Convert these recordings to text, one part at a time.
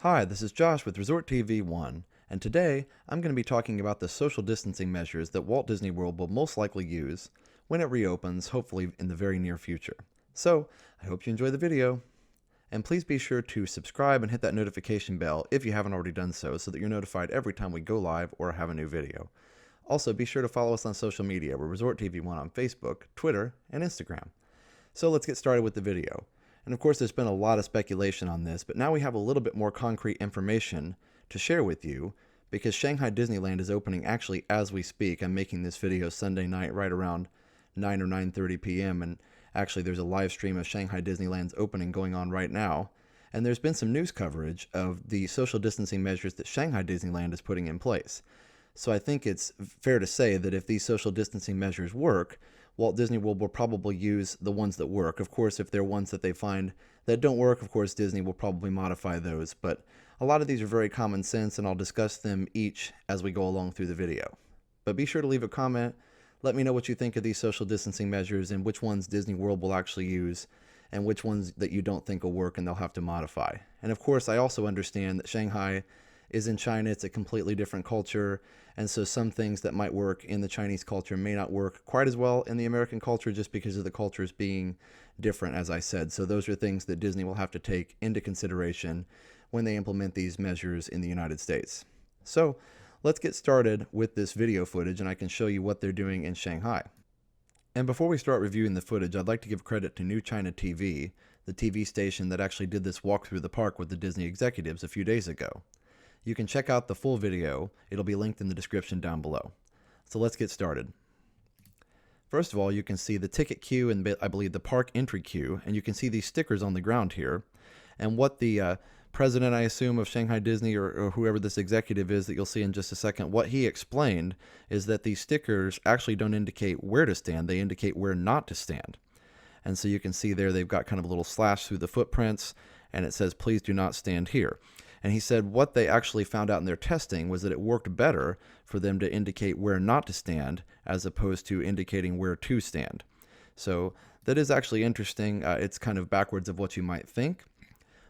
Hi, this is Josh with Resort TV 1, and today I'm going to be talking about the social distancing measures that Walt Disney World will most likely use when it reopens, hopefully in the very near future. So, I hope you enjoy the video, and please be sure to subscribe and hit that notification bell if you haven't already done so that you're notified every time we go live or have a new video. Also, be sure to follow us on social media. We're Resort TV 1 on Facebook, Twitter, and Instagram. So let's get started with the video. And of course, there's been a lot of speculation on this, but now we have a little bit more concrete information to share with you because Shanghai Disneyland is opening actually as we speak. I'm making this video Sunday night right around 9 or 9:30 p.m. and actually there's a live stream of Shanghai Disneyland's opening going on right now. And there's been some news coverage of the social distancing measures that Shanghai Disneyland is putting in place. So I think it's fair to say that if these social distancing measures work, Walt Disney World will probably use the ones that work. Of course, if there are ones that they find that don't work, of course, Disney will probably modify those. But a lot of these are very common sense, and I'll discuss them each as we go along through the video. But be sure to leave a comment. Let me know what you think of these social distancing measures and which ones Disney World will actually use and which ones that you don't think will work and they'll have to modify. And of course, I also understand that Shanghai is in China. It's a completely different culture, and so some things that might work in the Chinese culture may not work quite as well in the American culture just because of the cultures being different, as I said. So those are things that Disney will have to take into consideration when they implement these measures in the United States. So let's get started with this video footage, and I can show you what they're doing in Shanghai. And before we start reviewing the footage, I'd like to give credit to New China TV, the TV station that actually did this walk through the park with the Disney executives a few days ago. You can check out the full video. It'll be linked in the description down below. So let's get started. First of all, you can see the ticket queue and I believe the park entry queue, and you can see these stickers on the ground here. And what the president, I assume, of Shanghai Disney or whoever this executive is that you'll see in just a second, what he explained is that these stickers actually don't indicate where to stand, they indicate where not to stand. And so you can see there they've got kind of a little slash through the footprints, and it says, please do not stand here. And he said what they actually found out in their testing was that it worked better for them to indicate where not to stand as opposed to indicating where to stand. So that is actually interesting. It's kind of backwards of what you might think.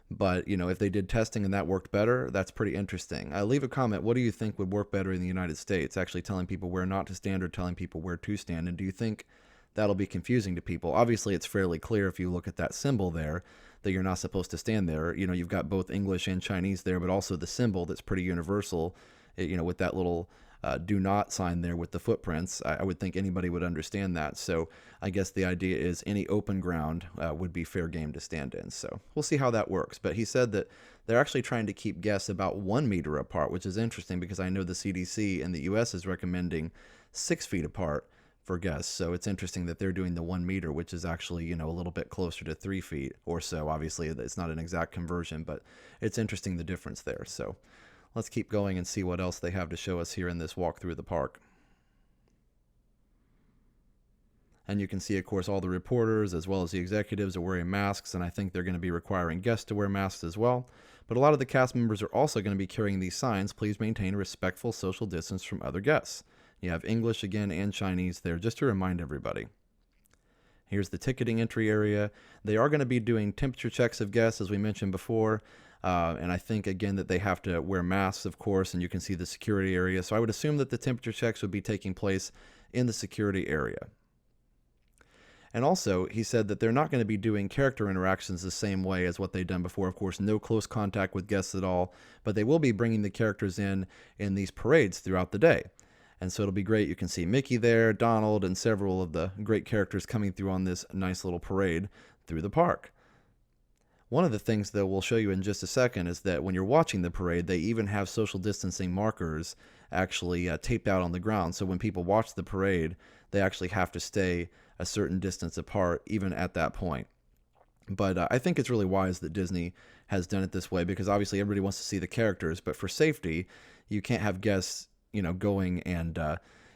But, you know, if they did testing and that worked better, that's pretty interesting. Leave a comment. What do you think would work better in the United States? Actually telling people where not to stand or telling people where to stand? And do you think that'll be confusing to people? Obviously, it's fairly clear if you look at that symbol there that you're not supposed to stand there. You know, you've got both English and Chinese there, but also the symbol that's pretty universal, you know, with that little do not sign there with the footprints. I would think anybody would understand that. So I guess the idea is any open ground would be fair game to stand in. So we'll see how that works. But he said that they're actually trying to keep guests about 1 meter apart, which is interesting because I know the CDC in the US is recommending 6 feet apart for guests. So it's interesting that they're doing the 1 meter, which is actually, you know, a little bit closer to 3 feet or so. Obviously, it's not an exact conversion, but it's interesting the difference there. So let's keep going and see what else they have to show us here in this walk through the park. And you can see, of course, all the reporters as well as the executives are wearing masks, and I think they're going to be requiring guests to wear masks as well. But a lot of the cast members are also going to be carrying these signs, please maintain a respectful social distance from other guests. You have English again and Chinese there just to remind everybody. Here's the ticketing entry area. They are going to be doing temperature checks of guests, as we mentioned before. And I think, again, that they have to wear masks, of course, and you can see the security area. So I would assume that the temperature checks would be taking place in the security area. And also, he said that they're not going to be doing character interactions the same way as what they've done before. Of course, no close contact with guests at all, but they will be bringing the characters in these parades throughout the day. And so it'll be great. You can see Mickey there, Donald, and several of the great characters coming through on this nice little parade through the park. One of the things that we'll show you in just a second is that when you're watching the parade, they even have social distancing markers actually taped out on the ground. So when people watch the parade, they actually have to stay a certain distance apart even at that point. But I think it's really wise that Disney has done it this way because obviously everybody wants to see the characters, but for safety, you can't have guests, you know, going and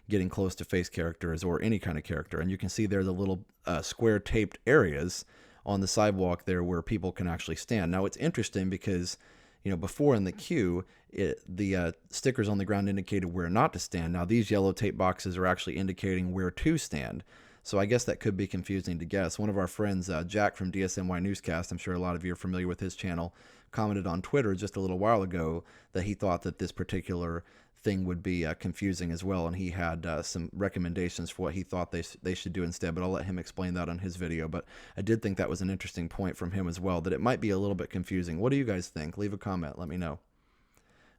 getting close to face characters or any kind of character. And you can see there the little square taped areas on the sidewalk there where people can actually stand. Now it's interesting because, you know, before in the queue, the stickers on the ground indicated where not to stand. Now these yellow tape boxes are actually indicating where to stand. So I guess that could be confusing to guess. One of our friends, Jack from DSNY Newscast, I'm sure a lot of you are familiar with his channel, commented on Twitter just a little while ago that he thought that this particular thing would be confusing as well, and he had some recommendations for what he thought they should do instead, but I'll let him explain that on his video. But I did think that was an interesting point from him as well, that it might be a little bit confusing. What do you guys think? Leave a comment, let me know.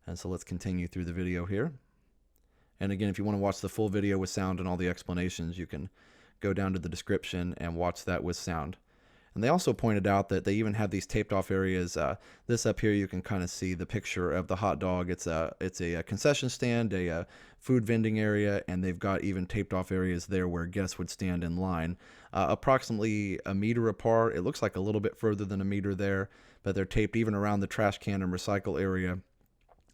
And so let's continue through the video here. And again, if you want to watch the full video with sound and all the explanations, you can go down to the description and watch that with sound. And they also pointed out that they even have these taped off areas. This up here, you can kind of see the picture of the hot dog. It's a concession stand, a food vending area, and they've got even taped off areas there where guests would stand in line, approximately a meter apart. It looks like a little bit further than a meter there, but they're taped even around the trash can and recycle area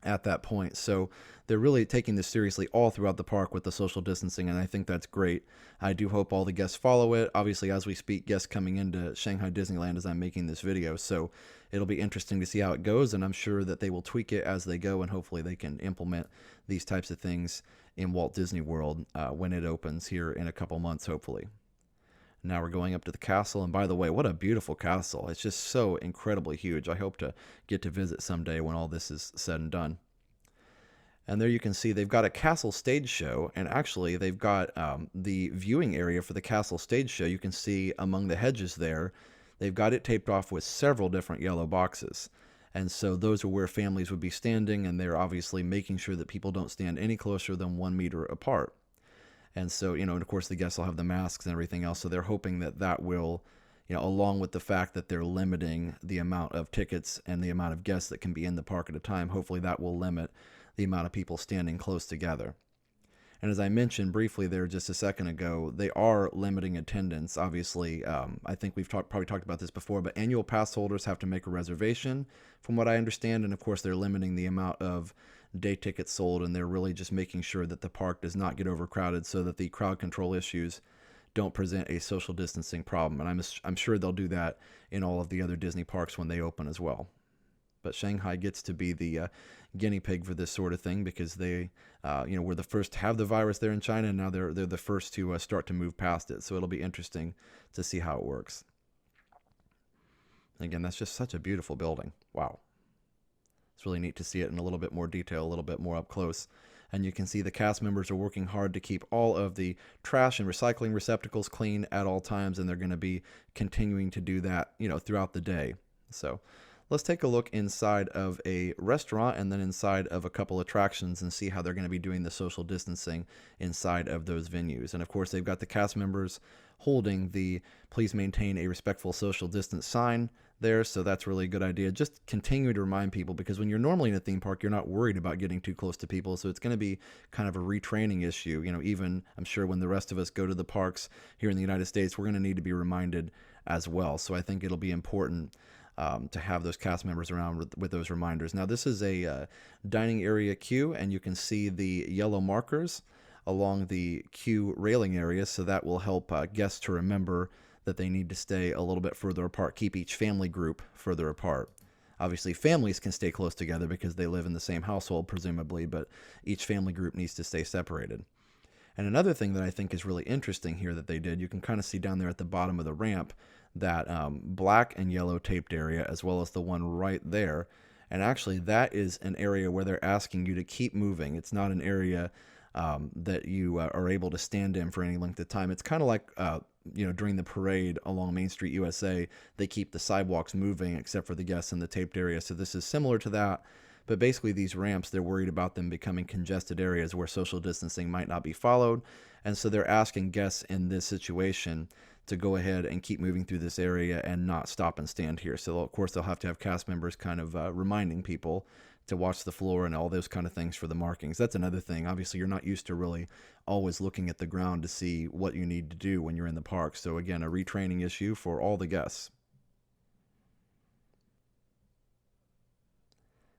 at that point. So they're really taking this seriously all throughout the park with the social distancing, and I think that's great. I do hope all the guests follow it. Obviously, as we speak, guests coming into Shanghai Disneyland as I'm making this video, so it'll be interesting to see how it goes, and I'm sure that they will tweak it as they go, and hopefully they can implement these types of things in Walt Disney World when it opens here in a couple months, hopefully. Now we're going up to the castle, and by the way, what a beautiful castle. It's just so incredibly huge. I hope to get to visit someday when all this is said and done. And there you can see they've got a castle stage show, and actually they've got the viewing area for the castle stage show. You can see among the hedges there, they've got it taped off with several different yellow boxes. And so those are where families would be standing, and they're obviously making sure that people don't stand any closer than 1 meter apart. And so, and of course the guests will have the masks and everything else, so they're hoping that that will, along with the fact that they're limiting the amount of tickets and the amount of guests that can be in the park at a time, hopefully that will limit the amount of people standing close together. And as I mentioned briefly there just a second ago, they are limiting attendance. Obviously, I think we've probably talked about this before, but annual pass holders have to make a reservation, from what I understand, and of course they're limiting the amount of day tickets sold, and they're really just making sure that the park does not get overcrowded so that the crowd control issues don't present a social distancing problem. And I'm sure they'll do that in all of the other Disney parks when they open as well. But Shanghai gets to be the guinea pig for this sort of thing because they, were the first to have the virus there in China, and now they're the first to start to move past it. So it'll be interesting to see how it works. Again, that's just such a beautiful building. Wow. It's really neat to see it in a little bit more detail, a little bit more up close. And you can see the cast members are working hard to keep all of the trash and recycling receptacles clean at all times, and they're going to be continuing to do that, throughout the day. So let's take a look inside of a restaurant and then inside of a couple attractions and see how they're going to be doing the social distancing inside of those venues. And of course, they've got the cast members holding the "Please maintain a respectful social distance" sign there, so that's really a good idea. Just continue to remind people, because when you're normally in a theme park, you're not worried about getting too close to people, so it's going to be kind of a retraining issue. Even I'm sure when the rest of us go to the parks here in the United States, we're going to need to be reminded as well. So I think it'll be important to have those cast members around with those reminders. Now this is a dining area queue, and you can see the yellow markers along the queue railing area, so that will help guests to remember that they need to stay a little bit further apart, keep each family group further apart. Obviously, families can stay close together because they live in the same household, presumably, but each family group needs to stay separated. And another thing that I think is really interesting here that they did, you can kind of see down there at the bottom of the ramp that black and yellow taped area, as well as the one right there. And actually, that is an area where they're asking you to keep moving. It's not an area that you are able to stand in for any length of time. It's kind of like during the parade along Main Street USA, they keep the sidewalks moving except for the guests in the taped area. So this is similar to that, but basically these ramps, they're worried about them becoming congested areas where social distancing might not be followed. And so they're asking guests in this situation to go ahead and keep moving through this area and not stop and stand here. So of course they'll have to have cast members kind of reminding people to watch the floor and all those kind of things for the markings. That's another thing. Obviously, you're not used to really always looking at the ground to see what you need to do when you're in the park. So again, a retraining issue for all the guests.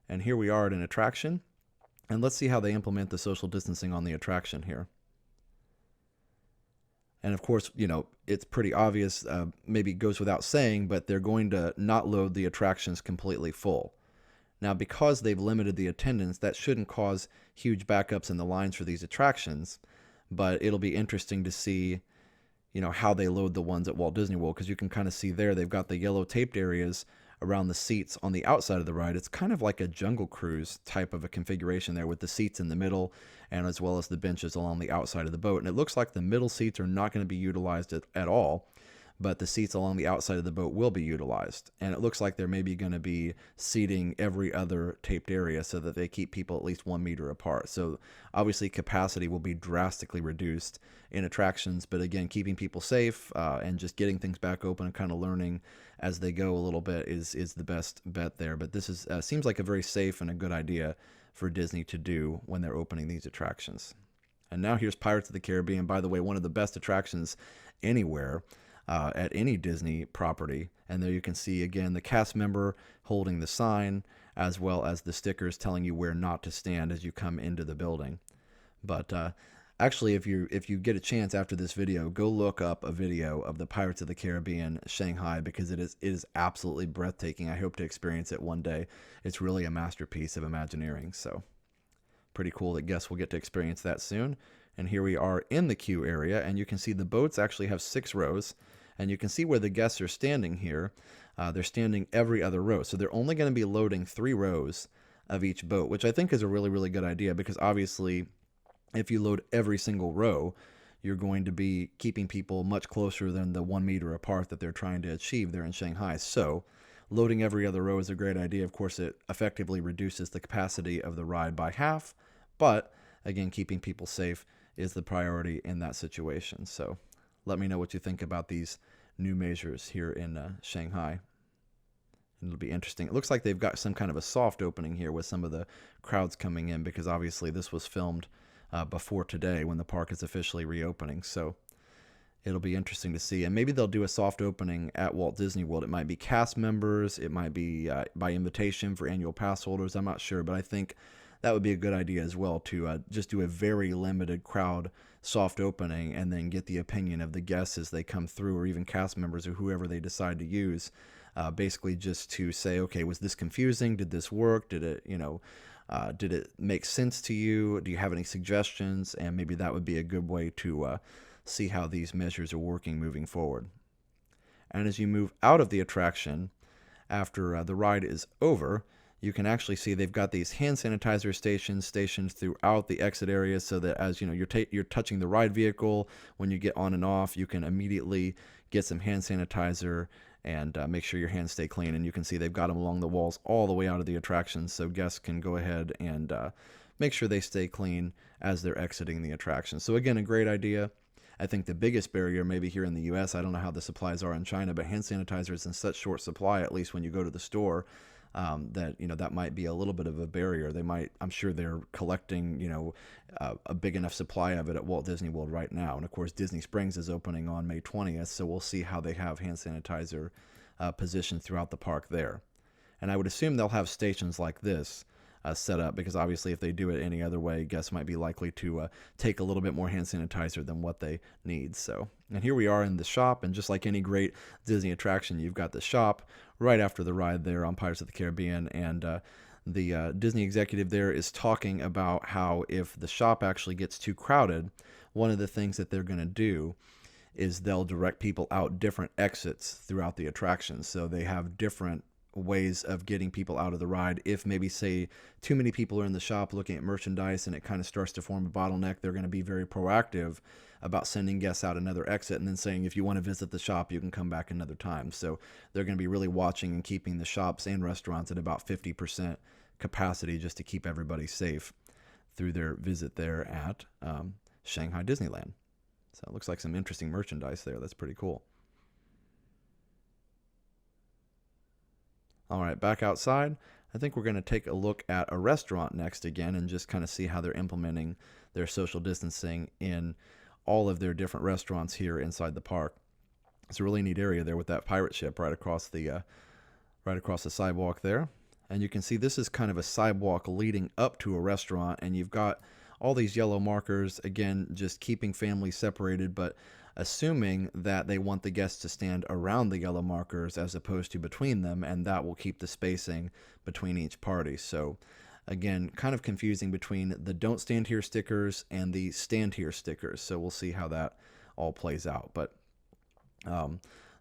And here we are at an attraction. And let's see how they implement the social distancing on the attraction here. And of course, it's pretty obvious, maybe it goes without saying, but they're going to not load the attractions completely full. Now, because they've limited the attendance, that shouldn't cause huge backups in the lines for these attractions, but it'll be interesting to see, how they load the ones at Walt Disney World, because you can kind of see there, they've got the yellow taped areas around the seats on the outside of the ride. It's kind of like a Jungle Cruise type of a configuration there, with the seats in the middle and as well as the benches along the outside of the boat. And it looks like the middle seats are not going to be utilized at all, but the seats along the outside of the boat will be utilized. And it looks like they're maybe going to be seating every other taped area so that they keep people at least 1 meter apart. So obviously capacity will be drastically reduced in attractions, but again, keeping people safe and just getting things back open and kind of learning as they go a little bit is the best bet there. But this is seems like a very safe and a good idea for Disney to do when they're opening these attractions. And now here's Pirates of the Caribbean. By the way, one of the best attractions anywhere at any Disney property. And there you can see again the cast member holding the sign, as well as the stickers telling you where not to stand as you come into the building. But actually, if you get a chance after this video, go look up a video of the Pirates of the Caribbean Shanghai, because it is absolutely breathtaking. I hope to experience it one day. It's really a masterpiece of Imagineering. So pretty cool that guests will get to experience that soon. And here we are in the queue area, and you can see the boats actually have 6 rows, and you can see where the guests are standing here. They're standing every other row, so they're only going to be loading 3 rows of each boat, which I think is a really, really good idea, because obviously if you load every single row, you're going to be keeping people much closer than the 1 meter apart that they're trying to achieve there in Shanghai. So loading every other row is a great idea. Of course, it effectively reduces the capacity of the ride by half, but again, keeping people safe is the priority in that situation. So let me know what you think about these new measures here in Shanghai. And it'll be interesting. It looks like they've got some kind of a soft opening here with some of the crowds coming in, because obviously this was filmed before today when the park is officially reopening. So it'll be interesting to see. And maybe they'll do a soft opening at Walt Disney World. It might be cast members. It might be by invitation for annual pass holders. I'm not sure, but I think that would be a good idea as well, to just do a very limited crowd soft opening and then get the opinion of the guests as they come through, or even cast members or whoever they decide to use, basically just to say, okay, was this confusing? Did this work? Did it make sense to you? Do you have any suggestions? And maybe that would be a good way to see how these measures are working moving forward. And as you move out of the attraction after the ride is over, you can actually see they've got these hand sanitizer stations throughout the exit areas, so that as you know you're touching the ride vehicle, when you get on and off, you can immediately get some hand sanitizer and make sure your hands stay clean. And you can see they've got them along the walls all the way out of the attraction, so guests can go ahead and make sure they stay clean as they're exiting the attraction. So again, a great idea. I think the biggest barrier maybe here in the US, I don't know how the supplies are in China, but hand sanitizer is in such short supply, at least when you go to the store, that might be a little bit of a barrier. I'm sure they're collecting, a big enough supply of it at Walt Disney World right now. And of course, Disney Springs is opening on May 20th, so we'll see how they have hand sanitizer positioned throughout the park there. And I would assume they'll have stations like this set up, because obviously if they do it any other way, guests might be likely to take a little bit more hand sanitizer than what they need. So, and here we are in the shop, and just like any great Disney attraction, you've got the shop right after the ride there on Pirates of the Caribbean, and the Disney executive there is talking about how if the shop actually gets too crowded, one of the things that they're going to do is they'll direct people out different exits throughout the attraction. So they have different ways of getting people out of the ride. If maybe, say, too many people are in the shop looking at merchandise and it kind of starts to form a bottleneck, they're going to be very proactive about sending guests out another exit and then saying, if you want to visit the shop, you can come back another time. So they're going to be really watching and keeping the shops and restaurants at about 50% capacity, just to keep everybody safe through their visit there at Shanghai Disneyland. So it looks like some interesting merchandise there. That's pretty cool. All right, back outside. I think we're going to take a look at a restaurant next again, and just kind of see how they're implementing their social distancing in all of their different restaurants here inside the park. It's a really neat area there with that pirate ship right across the sidewalk there. And you can see this is kind of a sidewalk leading up to a restaurant, and you've got all these yellow markers, again, just keeping families separated, but assuming that they want the guests to stand around the yellow markers as opposed to between them, and that will keep the spacing between each party. So again, kind of confusing between the don't stand here stickers and the stand here stickers. So we'll see how that all plays out. But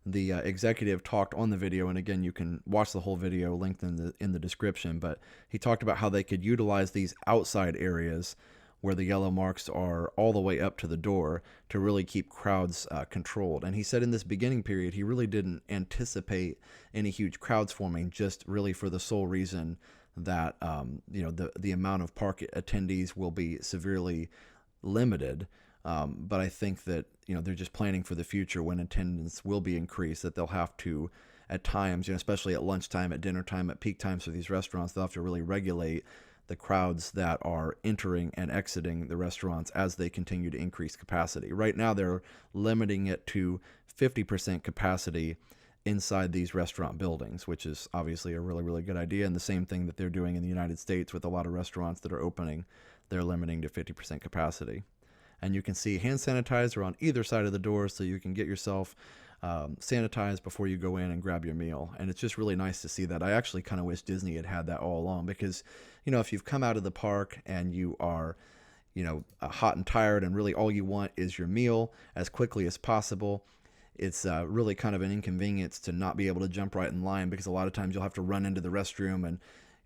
the executive talked on the video, and again, you can watch the whole video linked in the description, but he talked about how they could utilize these outside areas where the yellow marks are all the way up to the door to really keep crowds controlled. And he said in this beginning period, he really didn't anticipate any huge crowds forming, just really for the sole reason that the amount of park attendees will be severely limited. But I think that they're just planning for the future when attendance will be increased, that they'll have to at times, especially at lunchtime, at dinner time, at peak times for these restaurants, they'll have to really regulate the crowds that are entering and exiting the restaurants as they continue to increase capacity. Right now, they're limiting it to 50% capacity inside these restaurant buildings, which is obviously a really, really good idea. And the same thing that they're doing in the United States with a lot of restaurants that are opening, they're limiting to 50% capacity. And you can see hand sanitizer on either side of the door, so you can get yourself sanitized before you go in and grab your meal. And it's just really nice to see that. I actually kind of wish Disney had had that all along, because if you've come out of the park and you are hot and tired and really all you want is your meal as quickly as possible, it's really kind of an inconvenience to not be able to jump right in line, because a lot of times you'll have to run into the restroom and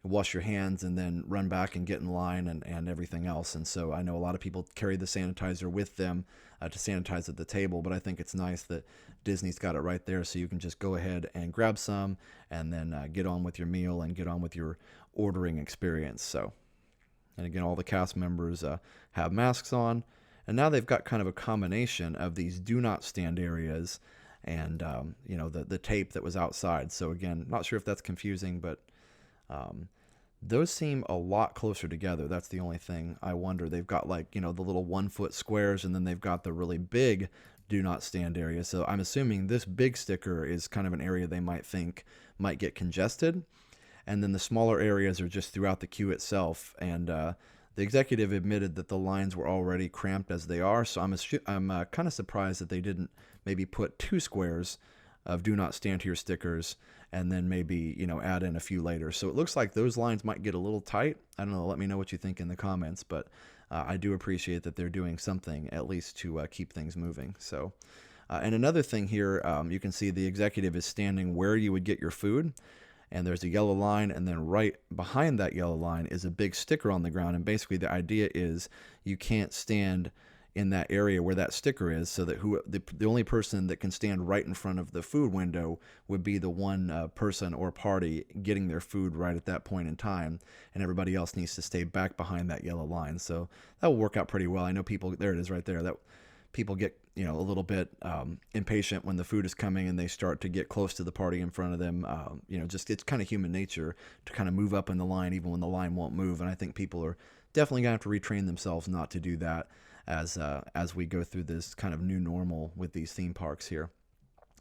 wash your hands and then run back and get in line and everything else. And so I know a lot of people carry the sanitizer with them to sanitize at the table, but I think it's nice that Disney's got it right there, so you can just go ahead and grab some and then get on with your meal and get on with your ordering experience. So, and again, all the cast members have masks on, and now they've got kind of a combination of these do not stand areas and the tape that was outside. So again, not sure if that's confusing, but those seem a lot closer together. That's the only thing I wonder. They've got the little 1 foot squares, and then they've got the really big do not stand area. So I'm assuming this big sticker is kind of an area they might think might get congested. And then the smaller areas are just throughout the queue itself. And the executive admitted that the lines were already cramped as they are. So I'm kind of surprised that they didn't maybe put 2 squares of do not stand here stickers and then maybe add in a few later. So it looks like those lines might get a little tight. I don't know, let me know what you think in the comments, but I do appreciate that they're doing something at least to keep things moving. So and another thing here, you can see the executive is standing where you would get your food, and there's a yellow line, and then right behind that yellow line is a big sticker on the ground. And basically the idea is you can't stand in that area where that sticker is, so that the only person that can stand right in front of the food window would be the one person or party getting their food right at that point in time, and everybody else needs to stay back behind that yellow line. So that will work out pretty well. I know people, there it is right there, that people get a little bit impatient when the food is coming and they start to get close to the party in front of them. Just it's kind of human nature to kind of move up in the line even when the line won't move, and I think people are definitely going to have to retrain themselves not to do that as we go through this kind of new normal with these theme parks here.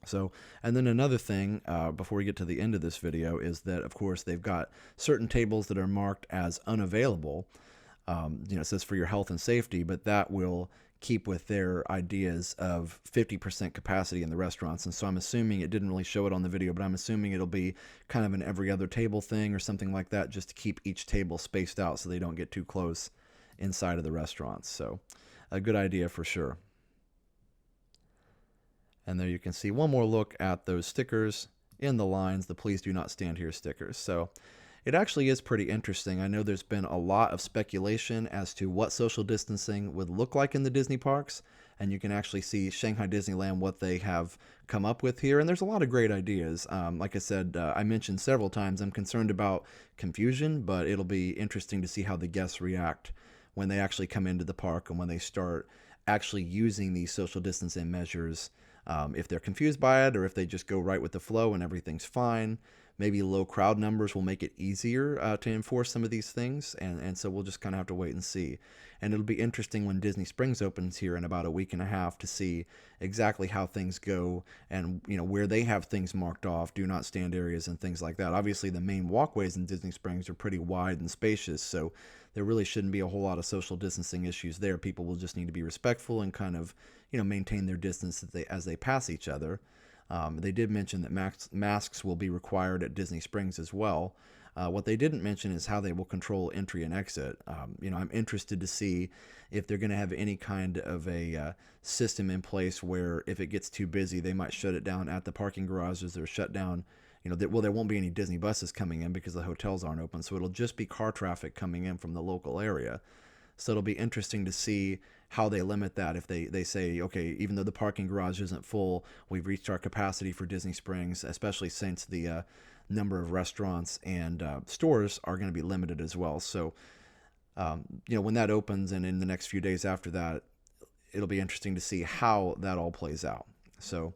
So, and then another thing before we get to the end of this video is that, of course, they've got certain tables that are marked as unavailable. It says for your health and safety, but that will keep with their ideas of 50% capacity in the restaurants. And so I'm assuming, it didn't really show it on the video, but I'm assuming it'll be kind of an every other table thing or something like that, just to keep each table spaced out so they don't get too close inside of the restaurants. So a good idea for sure. And there you can see one more look at those stickers in the lines, the please do not stand here stickers. So it actually is pretty interesting. I know there's been a lot of speculation as to what social distancing would look like in the Disney parks, and you can actually see Shanghai Disneyland, what they have come up with here, and there's a lot of great ideas. Like I said, I mentioned several times, I'm concerned about confusion, but it'll be interesting to see how the guests react when they actually come into the park and when they start actually using these social distancing measures. If they're confused by it, or if they just go right with the flow and everything's fine. Maybe low crowd numbers will make it easier to enforce some of these things, and so we'll just kind of have to wait and see. And it'll be interesting when Disney Springs opens here in about a week and a half to see exactly how things go, and where they have things marked off, do not stand areas and things like that. Obviously the main walkways in Disney Springs are pretty wide and spacious, so there really shouldn't be a whole lot of social distancing issues there. People will just need to be respectful and kind of maintain their distance as they pass each other. They did mention that masks will be required at Disney Springs as well. What they didn't mention is how they will control entry and exit. I'm interested to see if they're going to have any kind of a system in place where if it gets too busy, they might shut it down at the parking garages or shut down. There won't be any Disney buses coming in because the hotels aren't open, so it'll just be car traffic coming in from the local area. So it'll be interesting to see how they limit that. If they say, okay, even though the parking garage isn't full, we've reached our capacity for Disney Springs, especially since the number of restaurants and stores are going to be limited as well. So, when that opens and in the next few days after that, it'll be interesting to see how that all plays out. So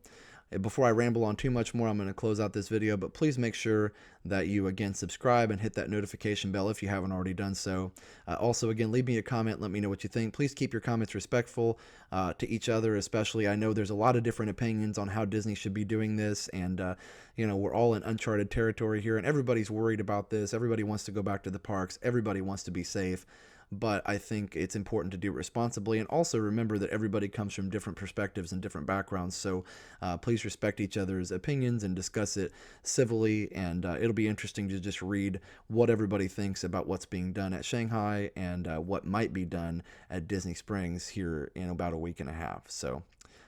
before I ramble on too much more, I'm going to close out this video, but please make sure that you, again, subscribe and hit that notification bell if you haven't already done so. Also, again, leave me a comment. Let me know what you think. Please keep your comments respectful to each other, especially. I know there's a lot of different opinions on how Disney should be doing this, and, we're all in uncharted territory here, and everybody's worried about this. Everybody wants to go back to the parks. Everybody wants to be safe. But I think it's important to do it responsibly, and also remember that everybody comes from different perspectives and different backgrounds, so please respect each other's opinions and discuss it civilly, and it'll be interesting to just read what everybody thinks about what's being done at Shanghai and what might be done at Disney Springs here in about a week and a half. So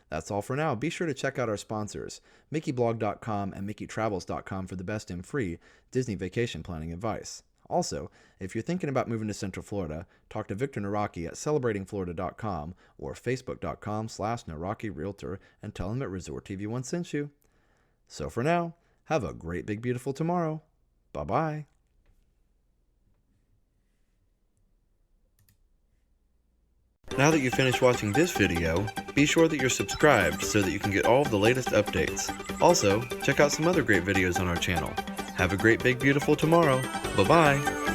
that's all for now. Be sure to check out our sponsors, MickeyBlog.com and MickeyTravels.com, for the best and free Disney vacation planning advice. Also, if you're thinking about moving to Central Florida, talk to Victor Naraki at celebratingflorida.com or facebook.com/Naraki Realtor and tell him that Resort TV One sent you. So for now, have a great big beautiful tomorrow. Bye-bye. Now that you've finished watching this video, be sure that you're subscribed so that you can get all of the latest updates. Also, check out some other great videos on our channel. Have a great big beautiful tomorrow. Bye-bye.